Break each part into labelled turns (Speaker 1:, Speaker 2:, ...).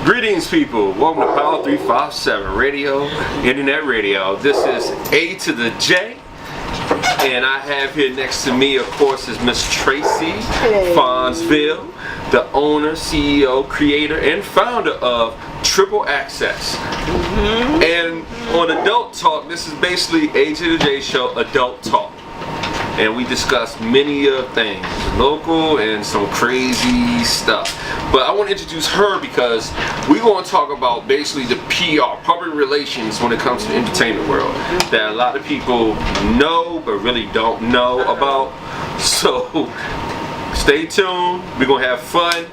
Speaker 1: Greetings, people. Welcome to Power 357 Radio, Internet Radio. This is A to the J. And I have here next to me, of course, is Miss Tracy Fonzville, the owner, CEO, creator, and founder of Triple Access. And on Adult Talk, this is basically A to the J show, Adult Talk. And we discuss many things, local and some crazy stuff. But I want to introduce her because we're going to talk about basically the PR, public relations, when it comes to the entertainment world that a lot of people know but really don't know about. So stay tuned. We're going to have fun.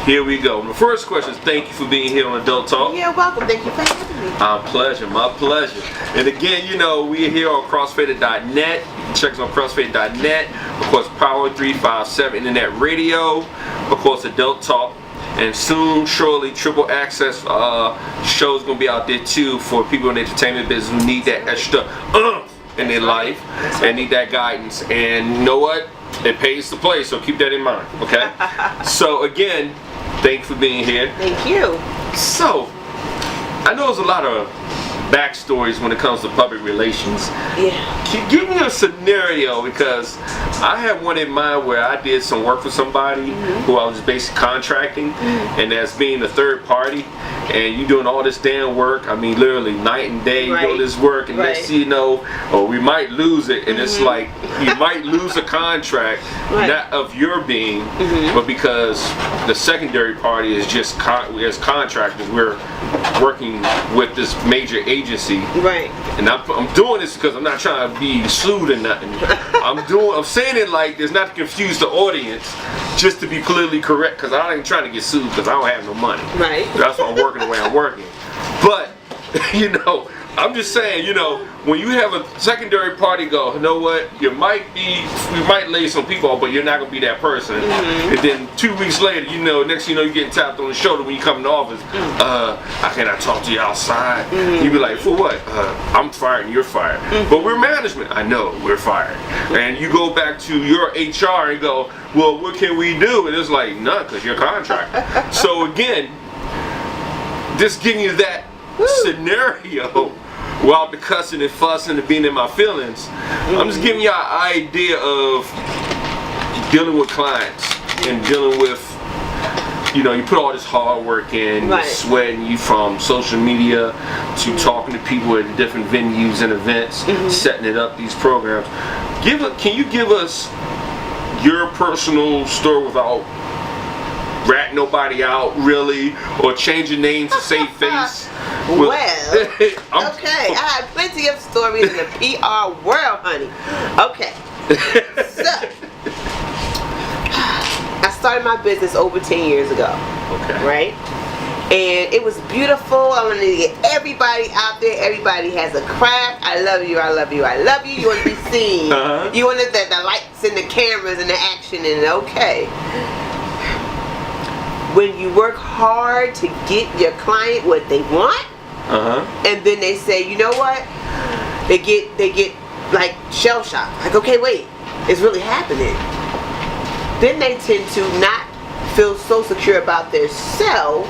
Speaker 1: Here we go. The first question is thank you for being here on Adult Talk.
Speaker 2: You're welcome. Thank you for having me.
Speaker 1: My pleasure. And again, you know, we're here on crossfader.net. Check us on crossfader.net. Of course, Power 357 Internet Radio. Of course, Adult Talk. And soon, surely, Triple Access show's going to be out there too for people in the entertainment business who need that extra in their life and need that guidance. And you know what? It pays to play, so keep that in mind, okay? So again, thanks for being here.
Speaker 2: Thank you.
Speaker 1: So, I know there's a lot of backstories when it comes to public relations.
Speaker 2: Yeah.
Speaker 1: Give me a scenario, because I have one in mind where I did some work for somebody who I was basically contracting, and as being a third party, and you doing all this damn work. I mean, literally night and day, you do this work, and next thing you know, we might lose it, and it's like you might lose a contract, not of your being, but because the secondary party is just as contractors, we're working with this major agency, and I'm doing this because I'm not trying to be sued or nothing. I'm saying it like this not to confuse the audience, just to be politically correct, because I ain't trying to get sued because I don't have no money. That's why I'm working the way I'm working. But you know, I'm just saying, you know, when you have a secondary party go, you know what, we might lay some people off, but you're not gonna be that person. And then 2 weeks later, you know, next thing you know, you're getting tapped on the shoulder when you come in the office. I cannot talk to you outside. You be like, for what? I'm fired and you're fired. But we're management. I know, we're fired. And you go back to your HR and go, well, what can we do? And it's like, none, because you're a contractor. So again, just giving you that scenario without the cussing and fussing and being in my feelings. I'm just giving you an idea of dealing with clients and dealing with, you know, you put all this hard work in, you're sweating, you from social media to talking to people at different venues and events, setting it up, these programs. Can you give us your personal story without rat nobody out, really, or change your name to save face?
Speaker 2: Well, okay, I have plenty of stories in the PR world, honey. Okay, so I started my business over 10 years ago. Right? And it was beautiful. I wanted to get everybody out there. Everybody has a craft. I love you, I love you, I love you. You want to be seen. You want the lights and the cameras and the action, and okay. When you work hard to get your client what they want, and then they say, you know what? They get like shell shocked. Like, okay, wait, it's really happening. Then they tend to not feel so secure about their self.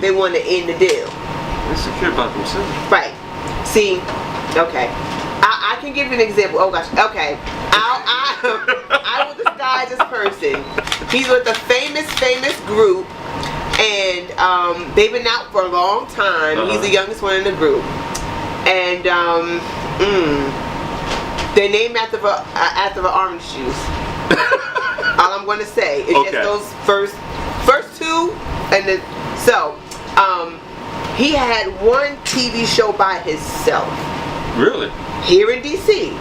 Speaker 2: They want to end the deal.
Speaker 1: They're secure about themselves.
Speaker 2: Right. See, okay. I can give you an example. Oh gosh. Okay. I will disguise this person. He's with a famous group, and they've been out for a long time. He's the youngest one in the group, and they're named after an orange juice. All I'm going to say is just those first two, and then he had one TV show by himself.
Speaker 1: Really?
Speaker 2: Here in DC.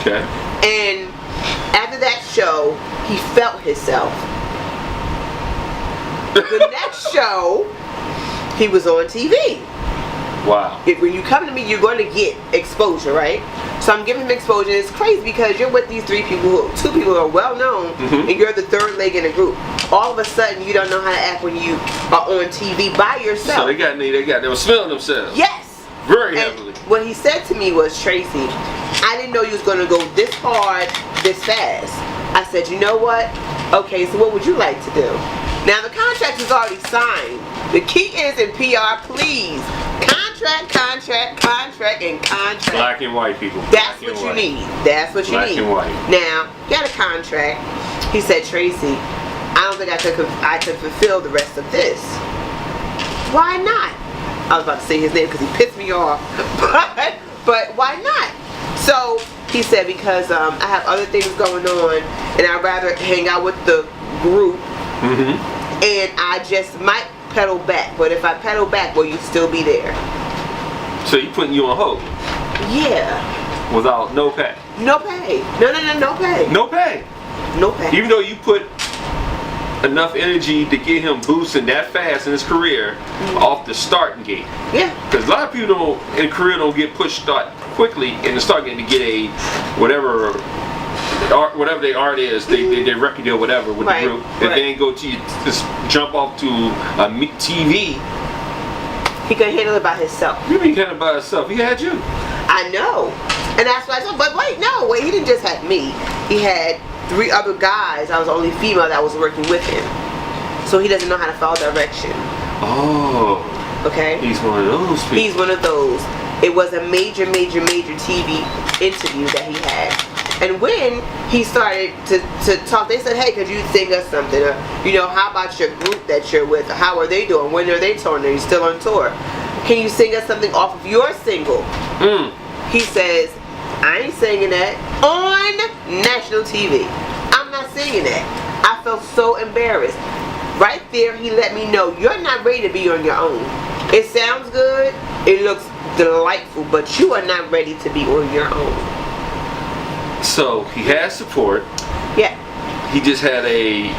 Speaker 1: Okay.
Speaker 2: And after that show, he felt himself. The next show, he was on TV.
Speaker 1: Wow.
Speaker 2: When you come to me, you're going to get exposure, right? So I'm giving him exposure. It's crazy because you're with these two people who are well known, and you're the third leg in the group. All of a sudden, you don't know how to act when you are on TV by yourself.
Speaker 1: So they were smelling themselves.
Speaker 2: Yes.
Speaker 1: Very heavily.
Speaker 2: What he said to me was, Tracy, I didn't know you was going to go this hard, this fast. I said, you know what? Okay, so what would you like to do? Now the contract is already signed, The key is in PR, please. Contract, and contract.
Speaker 1: Black and white people.
Speaker 2: That's what you need. That's what you
Speaker 1: Black
Speaker 2: need.
Speaker 1: and white.
Speaker 2: Now, he had a contract. He said, Tracy, I don't think I could fulfill the rest of this. Why not? I was about to say his name because he pissed me off. But why not? So he said, because I have other things going on and I'd rather hang out with the group. And I just might pedal back. But if I pedal back, will you still be there?
Speaker 1: So he putting you on hold?
Speaker 2: Yeah.
Speaker 1: Without no pay?
Speaker 2: No pay. No pay.
Speaker 1: No pay?
Speaker 2: No pay.
Speaker 1: Even though you put enough energy to get him boosting that fast in his career off the starting gate.
Speaker 2: Yeah.
Speaker 1: Because a lot of people in career don't get pushed start quickly and start getting to get a whatever their art is, they record deal whatever with the group. If they ain't go to just jump off to a TV.
Speaker 2: He couldn't handle it by himself.
Speaker 1: You mean kind of by himself? He had you.
Speaker 2: I know. And that's why I said, but wait, he didn't just have me. He had 3 other guys. I was the only female that was working with him. So he doesn't know how to follow direction.
Speaker 1: Oh.
Speaker 2: Okay?
Speaker 1: He's one of those people.
Speaker 2: He's one of those. It was a major TV interview that he had. And when he started to talk, they said, hey, could you sing us something? Or, how about your group that you're with? How are they doing? When are they touring? Are you still on tour? Can you sing us something off of your single? He says, I ain't singing that on national TV. I'm not singing that. I felt so embarrassed. Right there, he let me know, you're not ready to be on your own. It sounds good. It looks delightful, but you are not ready to be on your own.
Speaker 1: So he has support.
Speaker 2: Yeah.
Speaker 1: He just had a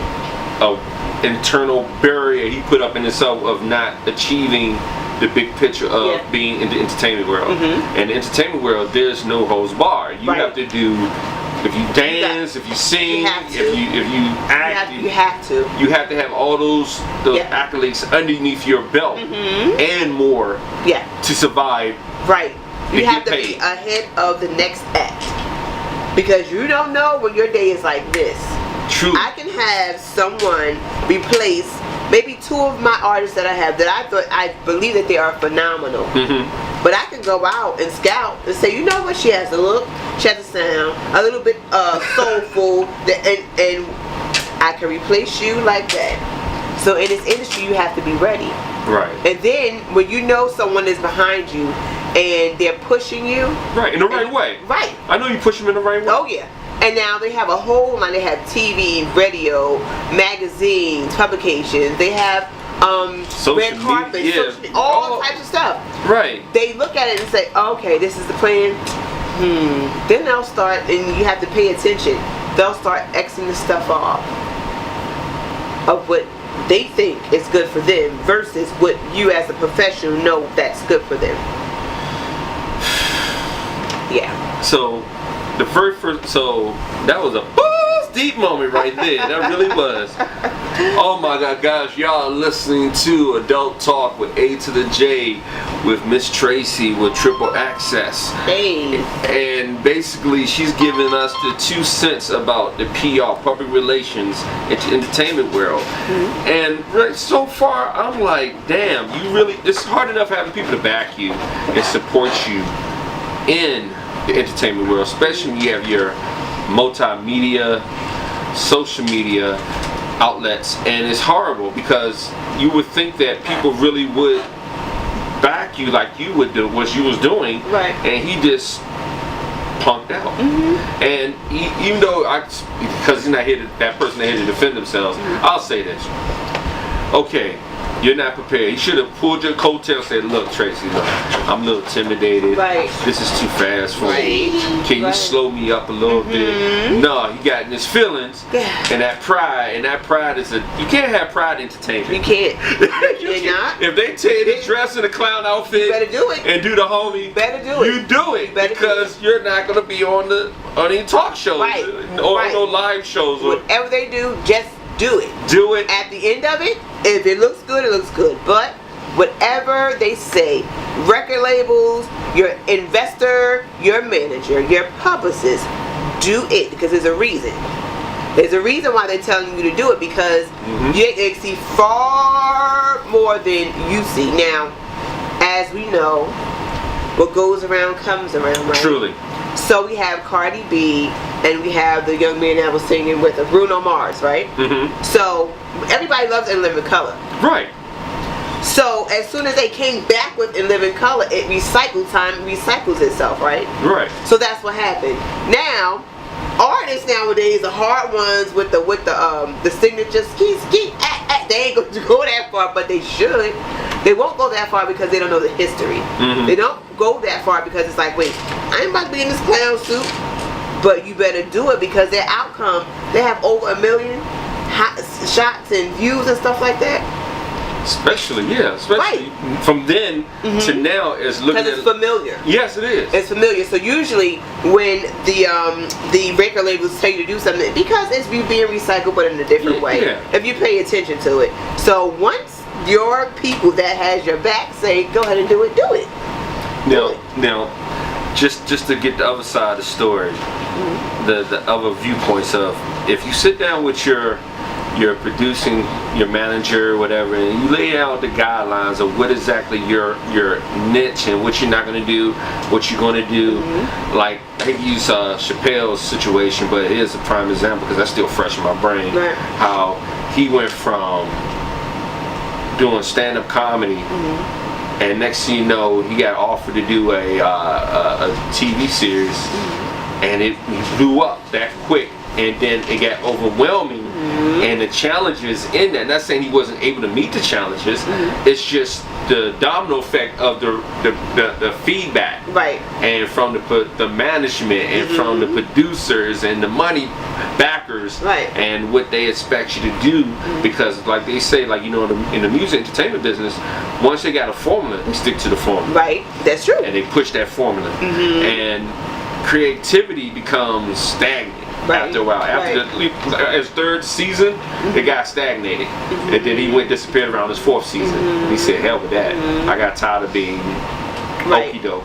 Speaker 1: internal barrier he put up in himself of not achieving the big picture of being in the entertainment world. And the entertainment world, there's no holds bar. You have to do, if you dance, if you sing, if you act,
Speaker 2: you have to.
Speaker 1: You have to have all those accolades underneath your belt and more to survive.
Speaker 2: Right. You have to be ahead of the next act. Because you don't know when your day is like this.
Speaker 1: True.
Speaker 2: I can have someone replace maybe 2 of my artists that I have that I believe that they are phenomenal. But I can go out and scout and say, you know what, she has a look, she has a sound, a little bit soulful, and I can replace you like that. So in this industry, you have to be ready.
Speaker 1: Right.
Speaker 2: And then when you know someone is behind you and they're pushing you.
Speaker 1: Right, in the right way.
Speaker 2: Right.
Speaker 1: I know you push them in the right way.
Speaker 2: Oh, yeah. And now they have a whole line. They have TV, radio, magazines, publications. They have red carpet, all types of stuff.
Speaker 1: Right.
Speaker 2: They look at it and say, okay, this is the plan. Then they'll start, and you have to pay attention. They'll start Xing the stuff off of what they think is good for them versus what you as a professional know that's good for them. Yeah.
Speaker 1: So the so that was a deep moment right there. That really was. Oh my God, guys, y'all are listening to Adult Talk with A to the J with Miss Tracy with Triple Access.
Speaker 2: Hey.
Speaker 1: And basically, she's giving us the 2 cents about the PR, public relations, entertainment world. And so far, I'm like, damn, it's hard enough having people to back you and support you in the entertainment world, especially when you have your multimedia, social media outlets, and it's horrible because you would think that people really would back you like you would do what you was doing,
Speaker 2: right?
Speaker 1: And he just punked out. And even though because he's not here that person here to defend themselves, I'll say this. Okay, you're not prepared. You should have pulled your coattail and said, look, Tracy, look, I'm a little intimidated.
Speaker 2: Right.
Speaker 1: This is too fast for me. Can you slow me up a little bit? No, he got in his feelings. And that pride is you can't have pride in entertainment.
Speaker 2: You can't. You're not.
Speaker 1: If they tell you to dress in a clown outfit,
Speaker 2: you better do it.
Speaker 1: And do the homie,
Speaker 2: better do it.
Speaker 1: You do it because you're not going to be on any talk shows or no live shows.
Speaker 2: Whatever they do, just do it.
Speaker 1: Do it.
Speaker 2: At the end of it, if it looks good, it looks good. But whatever they say, record labels, your investor, your manager, your publicist, do it because there's a reason. There's a reason why they're telling you to do it because you see far more than you see. Now, as we know, what goes around comes around, right?
Speaker 1: Truly.
Speaker 2: So we have Cardi B, and we have the young man that was singing with her, Bruno Mars, right?
Speaker 1: Mm-hmm.
Speaker 2: So everybody loves In Living Color.
Speaker 1: Right.
Speaker 2: So as soon as they came back with In Living Color, it recycles itself, right?
Speaker 1: Right.
Speaker 2: So that's what happened. Now, artists nowadays, the hard ones with the signature they ain't going to go that far, but they should. They won't go that far because they don't know the history.
Speaker 1: Mm-hmm.
Speaker 2: They don't go that far because it's like, wait, I ain't about to be in this clown suit, but you better do it because their outcome, they have over 1 million shots and views and stuff like that.
Speaker 1: Especially from then to now is looking
Speaker 2: because it's familiar.
Speaker 1: Yes, it is.
Speaker 2: It's familiar. So usually when the record labels tell you to do something, because it's being recycled but in a different way.
Speaker 1: Yeah.
Speaker 2: If you pay attention to it. So once your people that has your back say, go ahead and do it, do it.
Speaker 1: Now, just to get the other side of the story, the other viewpoints of, if you sit down with your producing, your manager, whatever, and you lay out the guidelines of what exactly your niche and what you're not going to do, what you're going to do. Like, I hate to use Chappelle's situation, but here's a prime example because that's still fresh in my brain.
Speaker 2: Right.
Speaker 1: How he went from doing stand-up comedy, and next thing you know, he got offered to do a TV series, and it blew up that quick. And then it got overwhelming, and the challenges in that. Not saying he wasn't able to meet the challenges. It's just the domino effect of the feedback,
Speaker 2: right?
Speaker 1: And from the management, and from the producers and the money backers,
Speaker 2: right?
Speaker 1: And what they expect you to do, because like they say, like, you know, in the music entertainment business, once they got a formula, they stick to the formula.
Speaker 2: Right, that's true.
Speaker 1: And they push that formula, and creativity becomes stagnant.
Speaker 2: Right.
Speaker 1: After a while, after his third season, it got stagnated, and then he disappeared around his fourth season. And he said, "Hell with that! I got tired of being okey doke."